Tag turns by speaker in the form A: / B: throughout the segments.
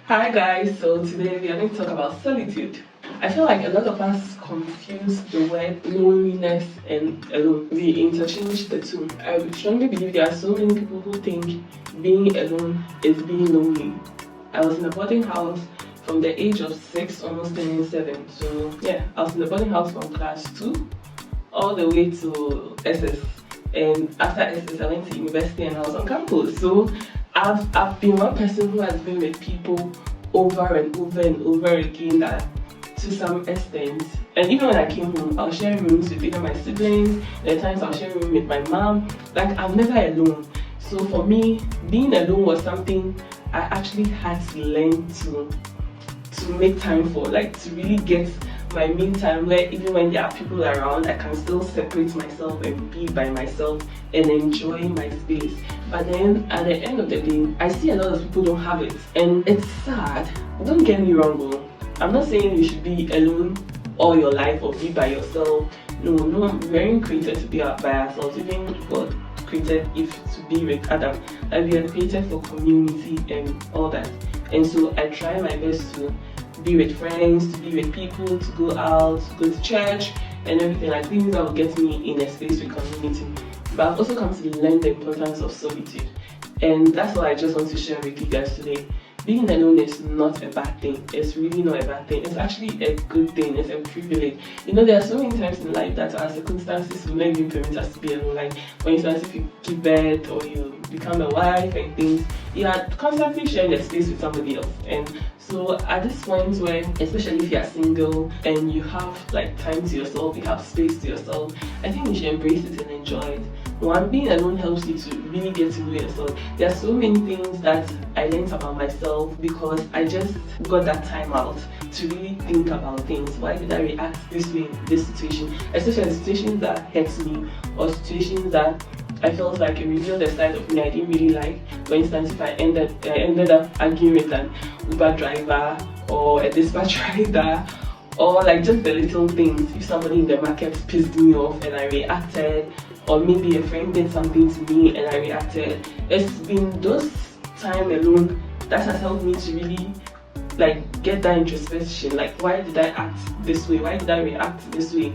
A: Hi guys, so today we are going to talk about solitude. I feel like a lot of us confuse the word loneliness and alone. We interchange the two. I strongly believe there are so many people who think being alone is being lonely. I was in a boarding house from the age of 6, almost turning 7. So yeah, I was in the boarding house from class 2 all the way to SS. And after SS, I went to university and I was on campus. So I've been one person who has been with people over and over and over again that to some extent. And even when I came home, I was sharing rooms with either my siblings, there are times I was sharing room with my mom. Like, I'm never alone. So for me, being alone was something I actually had to learn to make time for, like to really get my me time where even when there are people around, I can still separate myself and be by myself and enjoy my space. But then at the end of the day, I see a lot of people don't have it, and it's sad. Don't get me wrong though. I'm not saying you should be alone all your life or be by yourself. No, we weren't created to be by ourselves. Even God created if to be with Adam. Like, we are created for community and all that. And so I try my best to be with friends, to be with people, to go out, to go to church and everything, like things that will get me in a space with community. But I've also come to learn the importance of solitude, and that's what I just want to share with you guys today. Being alone is not a bad thing. It's really not a bad thing. It's actually a good thing. It's a privilege. You know, there are so many times in life that our circumstances will not even permit us to be alone. Like, for instance, if you give birth or you become a wife and things, you are constantly sharing a space with somebody else. And so at this point where, especially if you are single and you have like time to yourself, you have space to yourself, I think you should embrace it and enjoy it. One, being alone helps you to really get to know yourself. There are so many things that I learned about myself because I just got that time out to really think about things. Why did I react this way in this situation? Especially situations that hurt me or situations that I felt like it revealed a side of me I didn't really like. For instance, if I ended up arguing with an Uber driver or a dispatch rider, or like just the little things. If somebody in the market pissed me off and I reacted, or maybe a friend did something to me and I reacted. It's been those time alone that has helped me to really like get that introspection. Like, why did I act this way? Why did I react this way?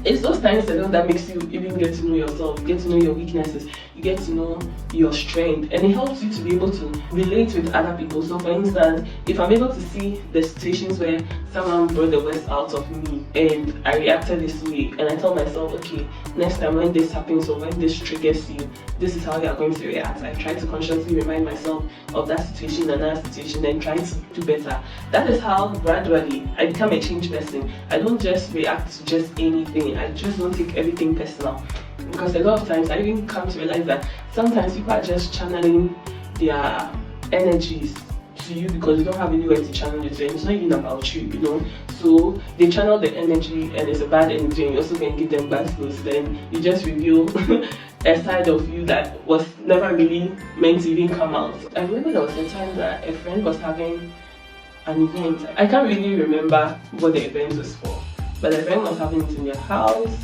A: It's those times alone that makes you even get to know yourself, you get to know your weaknesses, you get to know your strength, and it helps you to be able to relate with other people. So for instance, if I'm able to see the situations where someone brought the worst out of me and I reacted this way, and I tell myself, okay, next time when this happens or when this triggers you, this is how you are going to react. I try to consciously remind myself of that situation and that situation and try to do better. That is how gradually I become a changed person. I don't just react to just anything. I just don't take everything personal, because a lot of times I even come to realize that sometimes people are just channeling their energies to you because you don't have anywhere to channel it to, and it's not even about you, you know. So they channel the energy and it's a bad energy, and you also can give them bad news. Then you just reveal a side of you that was never really meant to even come out. I remember there was a time that a friend was having an event. I can't really remember what the event was for, but a friend was having it in their house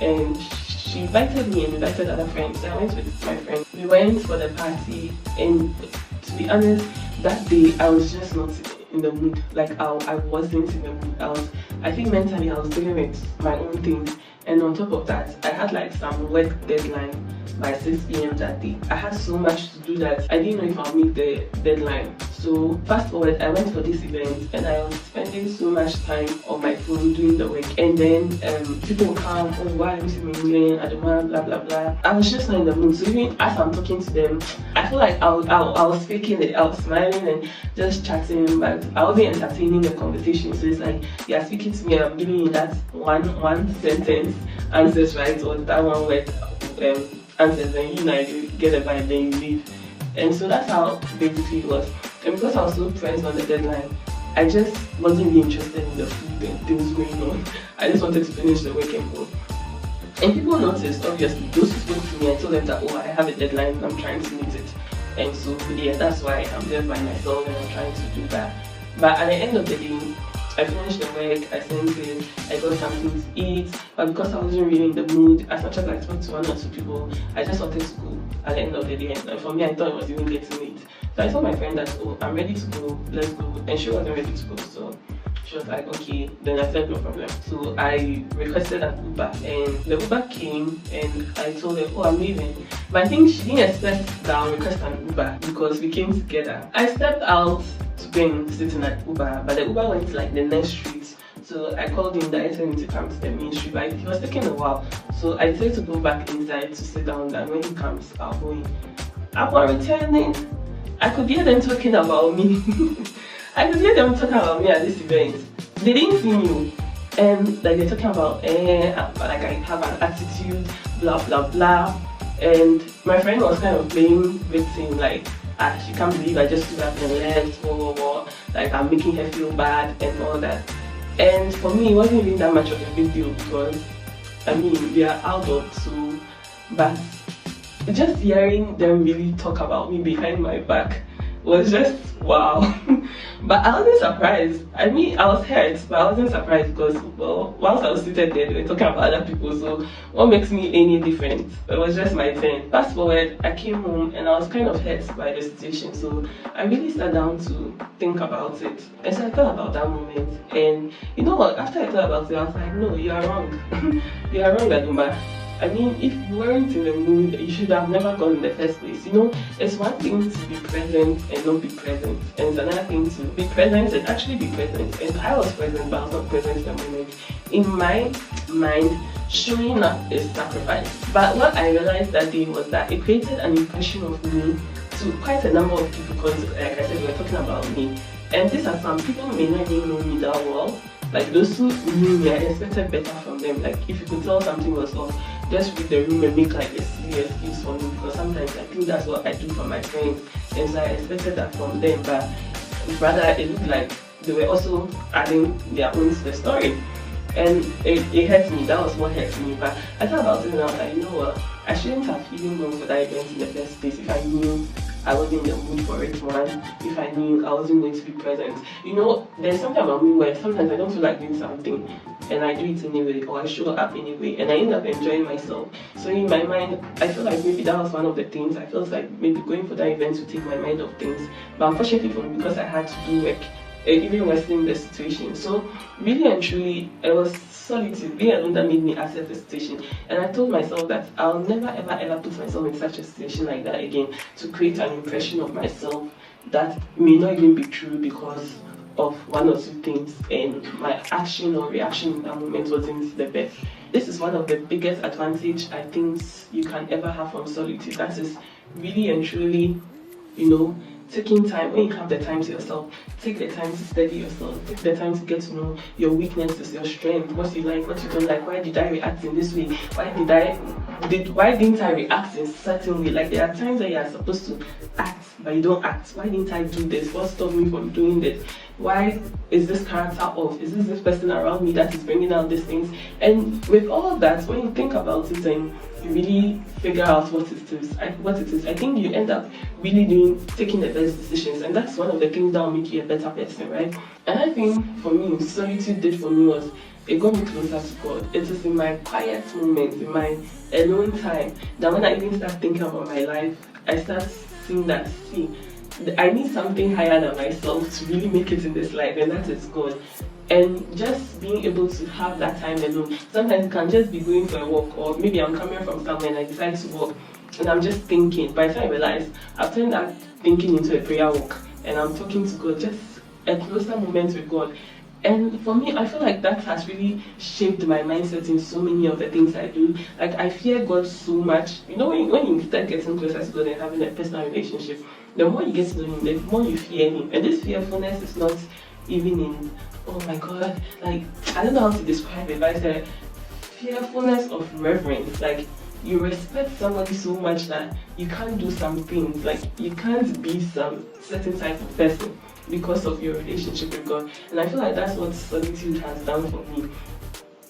A: and she invited me and invited other friends. So I went with my friend. We went for the party, and to be honest, that day I was just not in the mood. Like, I wasn't in the mood. I think mentally I was dealing with my own things, and on top of that I had like some work deadline by 6 p.m. that day. I had so much to do that I didn't know if I'll meet the deadline. So fast forward, I went for this event and I was spending so much time on my phone doing the work, and then people come, oh, why are you singing? I don't want, blah blah blah. I was just not in the mood. So even as I'm talking to them, I feel like I was faking it. I was smiling and just chatting, but I wasn't entertaining the conversation. So it's like, you're speaking to me and I'm giving you that one sentence answers, right, or that one word answers, and you know, you get a vibe, then you leave. And so that's how basically it was. And because I was so pressed on the deadline, I just wasn't really interested in the food and things going on. I just wanted to finish the work and go. And people noticed, obviously. Those who spoke to me, I told them that, oh, I have a deadline and I'm trying to meet it. And so yeah, that's why I'm there by myself and I'm trying to do that. But at the end of the day, I finished the work, I sent it, I got something to eat, but because I wasn't really in the mood, as much as I spoke to one or two people, I just wanted to go at the end of the day. And for me, I thought it was even getting late. So I told my friend that, oh, I'm ready to go, let's go. And she wasn't ready to go, so she was like, okay, then I said no problem. So I requested an Uber, and the Uber came, and I told her, oh, I'm leaving. But I think she didn't expect that I would request an Uber because we came together. I stepped out to go and sit in that Uber, but the Uber went to like the next street. So I called him that I told him to come to the main street, but he was taking a while. So I decided to go back inside to sit down, and when he comes, I'll go in. Upon returning, I could hear them talking about me. I could hear them talking about me at this event. They didn't see me, and like they're talking about, like I have an attitude, blah blah blah. And my friend was kind of playing victim, like, she can't believe I just stood up and left, like I'm making her feel bad and all that. And for me, it wasn't even that much of a big deal because, I mean, they are adults, so, but just hearing them really talk about me behind my back was just wow. But I wasn't surprised. I mean, I was hurt, but I wasn't surprised because, well, once I was seated there, they were talking about other people, so what makes me any different? It was just my turn. Fast forward, I came home and I was kind of hurt by the situation, so I really sat down to think about it. And so I thought about that moment, and you know what, after I thought about it, I was like, no, you are wrong. You are wrong, Adumba. I mean, if you weren't in the mood, you should have never gone in the first place. You know, it's one thing to be present and not be present, and it's another thing to be present and actually be present. And I was present, but I was not present in the moment. In my mind, showing up is sacrifice. But what I realized that day was that it created an impression of me to quite a number of people because, like I said, we were talking about me. And these are some people who may not even know me that well. Like those who knew me, I expected better from them. Like if you could tell something was off, just read the room and make like a silly excuse for me, because sometimes I think that's what I do for my friends, and so I expected that from them, but rather it looked like they were also adding their own to the story, and it hurt me. That was what hurt me. But I thought about it and I was like, you know what, I shouldn't have even gone for that event in the first place if I knew I wasn't in the mood for it, one, if I knew I wasn't going to be present. You know, there's something about me where sometimes I don't feel like doing something and I do it anyway, or I show up anyway, and I end up enjoying myself. So in my mind, I feel like maybe that was one of the things. I felt like maybe going for that event to take my mind off things, but unfortunately for me, because I had to do work, it even worsened the situation. So really and truly, it was solitude, being alone, that made me accept the situation. And I told myself that I'll never ever put myself in such a situation like that again, to create an impression of myself that may not even be true because of one or two things, and my action or reaction in that moment wasn't the best. This is one of the biggest advantage I think you can ever have from solitude. That is really and truly, you know, taking time. When you have the time to yourself, take the time to study yourself, take the time to get to know your weaknesses, your strength, what you like, what you don't like. Why did I react in this way? Why didn't I react in a certain way? Like there are times that you are supposed to act but you don't act. Why didn't I do this? What stopped me from doing this? Why is this character off? Is this person around me that is bringing out these things? And with all of that, when you think about it and you really figure out what it is, I think you end up really taking the best decisions, and that's one of the things that will make you a better person, right? And I think for me, solitude did for me was it got me closer to God. It is in my quiet moments, in my alone time, that when I even start thinking about my life, I start seeing that, I need something higher than myself to really make it in this life, and that is God. And just being able to have that time alone. Sometimes it can just be going for a walk, or maybe I'm coming from somewhere and I decide to walk and I'm just thinking. By the time I realize, I've turned that thinking into a prayer walk and I'm talking to God, just a closer moment with God. And for me, I feel like that has really shaped my mindset in so many of the things I do. Like, I fear God so much. You know, when you start getting closer to God and having a personal relationship, the more you get to know Him, the more you fear Him. And this fearfulness is not even in, oh my God, like, I don't know how to describe it, but it's a fearfulness of reverence. Like, you respect somebody so much that you can't do some things. Like, you can't be some certain type of person because of your relationship with God. And I feel like that's what solitude has done for me.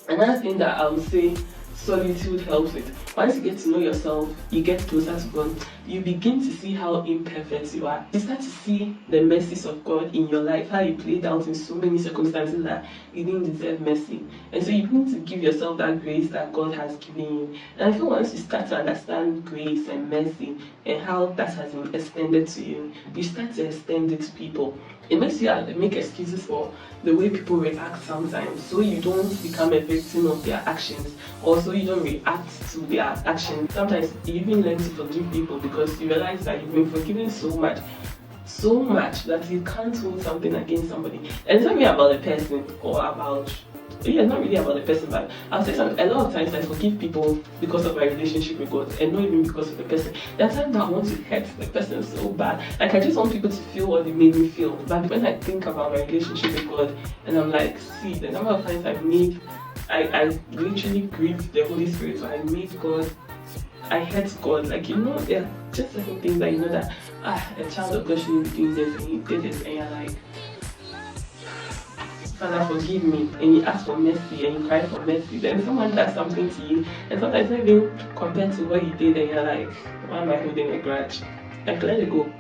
A: Another thing that I would say solitude helps with. Once you get to know yourself, you get closer to God, you begin to see how imperfect you are. You start to see the mercies of God in your life, how you played out in so many circumstances that you didn't deserve mercy. And so you need to give yourself that grace that God has given you. And I feel once you start to understand grace and mercy and how that has been extended to you, you start to extend it to people. It makes you make excuses for the way people react sometimes, so you don't become a victim of their actions, or so you don't react to their actions. Sometimes you even learn to forgive people because you realize that you've been forgiven so much that you can't hold something against somebody. And it's not really about the person or about, yeah, not really about the person, but I'll say something. A lot of times I forgive people because of my relationship with God, and not even because of the person. There are times that I want to hurt the person so bad. Like, I just want people to feel what they made me feel. But when I think about my relationship with God, and I'm like, see, the number of times I literally grieved the Holy Spirit, so I made God, I hurt God. Like, there are just certain things that that a child of God shouldn't be doing this, and you did it, and you're like, Father, forgive me, and you ask for mercy and you cry for mercy. Then someone does something to you, and sometimes not even compared to what you did, and you're like, why am I holding a grudge? Like, let it go.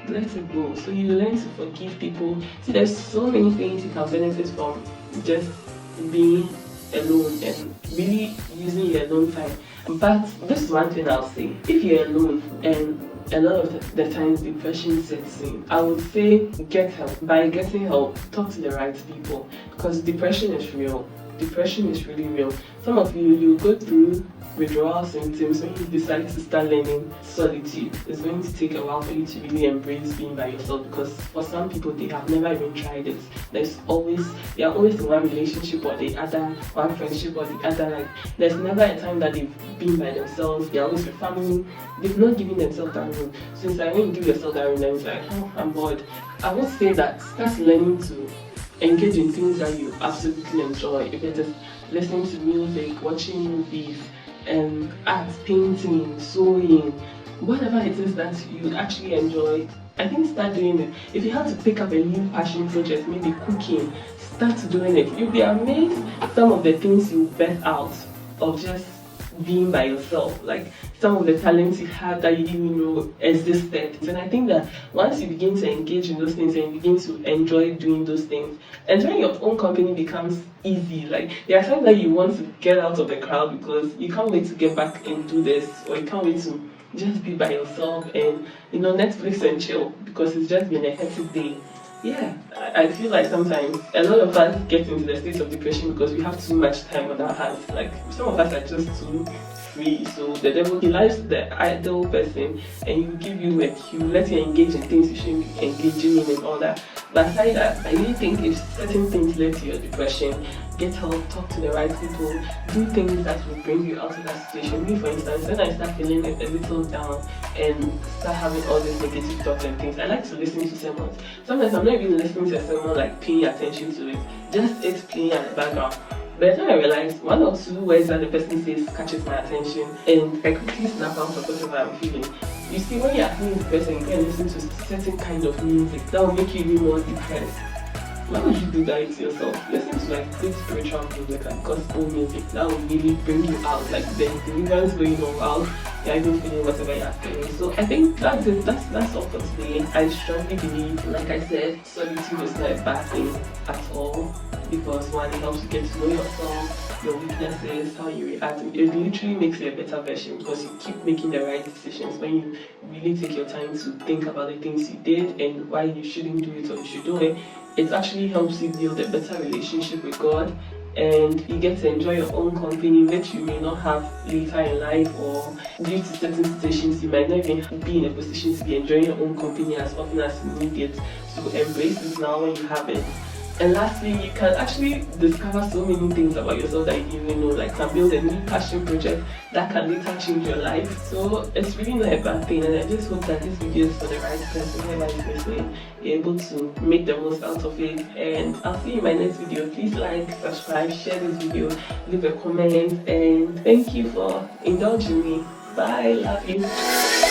A: Let it go. So you learn to forgive people. See, there's so many things you can benefit from just being alone and really using your alone time. But this is one thing I'll say. If you're alone and a lot of the times depression sets in, I would say get help. By getting help, talk to the right people, because depression is real. Depression is really real. Some of you go through withdrawal symptoms when you decide to start learning solitude. It's going to take a while for you to really embrace being by yourself, because for some people, they have never even tried it. They are always in one relationship or the other, one friendship or the other. Like, there's never a time that they've been by themselves. They're always with family. They've not given themselves that room. So it's like when you give yourself that room, then it's like, oh, I'm bored. I would say that start learning to engage in things that you absolutely enjoy. If you're just listening to music, watching movies, art, painting, sewing, whatever it is that you actually enjoy, I think start doing it. If you have to pick up a new passion project, maybe cooking, start doing it. You'll be amazed some of the things you bet out of just being by yourself. Like, some of the talents you had that you didn't even know existed. And I think that once you begin to engage in those things and you begin to enjoy doing those things, enjoying your own company becomes easy. Like, there are times that you want to get out of the crowd because you can't wait to get back and do this, or you can't wait to just be by yourself and Netflix and chill because it's just been a hectic day. Yeah, I feel like sometimes a lot of us get into the state of depression because we have too much time on our hands. Like, some of us are just too free. So the devil, he likes the idle person, and he will give you he will let you engage in things you shouldn't be engaging in and all that. But aside that, I really think if certain things led to your depression, get help, talk to the right people, do things that will bring you out of that situation. Me, for instance, when I start feeling a little down and start having all these negative thoughts and things, I like to listen to sermons. Sometimes I'm not even listening to a sermon, like paying attention to it, just it playing at the background. By the time I realize, one or two words that the person says catches my attention, and I quickly snap out of whatever I'm feeling. You see, when you're asking this person, you can listen to a certain kind of music that will make you even more depressed. Why would you do that to yourself? Listen to like good spiritual music, like gospel music. That will really bring you out. Like, there's deliverance going on while you're even feeling whatever you're feeling. So I think that's it. That's all for today. I strongly believe, like I said, solitude is not a bad thing at all, because one, it helps you get to know yourself, your weaknesses, how you react. It literally makes you a better version because you keep making the right decisions when you really take your time to think about the things you did and why you shouldn't do it or you should do it. It actually helps you build a better relationship with God, and you get to enjoy your own company, which you may not have later in life, or due to certain situations you might not even be in a position to be enjoying your own company as often as you need it. So embrace it now when you have it. And lastly, you can actually discover so many things about yourself that you didn't even know, like can build a new passion project that can later change your life. So it's really not a bad thing, and I just hope that this video is for the right person, whoever is listening, you're able to make the most out of it. And I'll see you in my next video. Please like, subscribe, share this video, leave a comment, and thank you for indulging me. Bye, love you.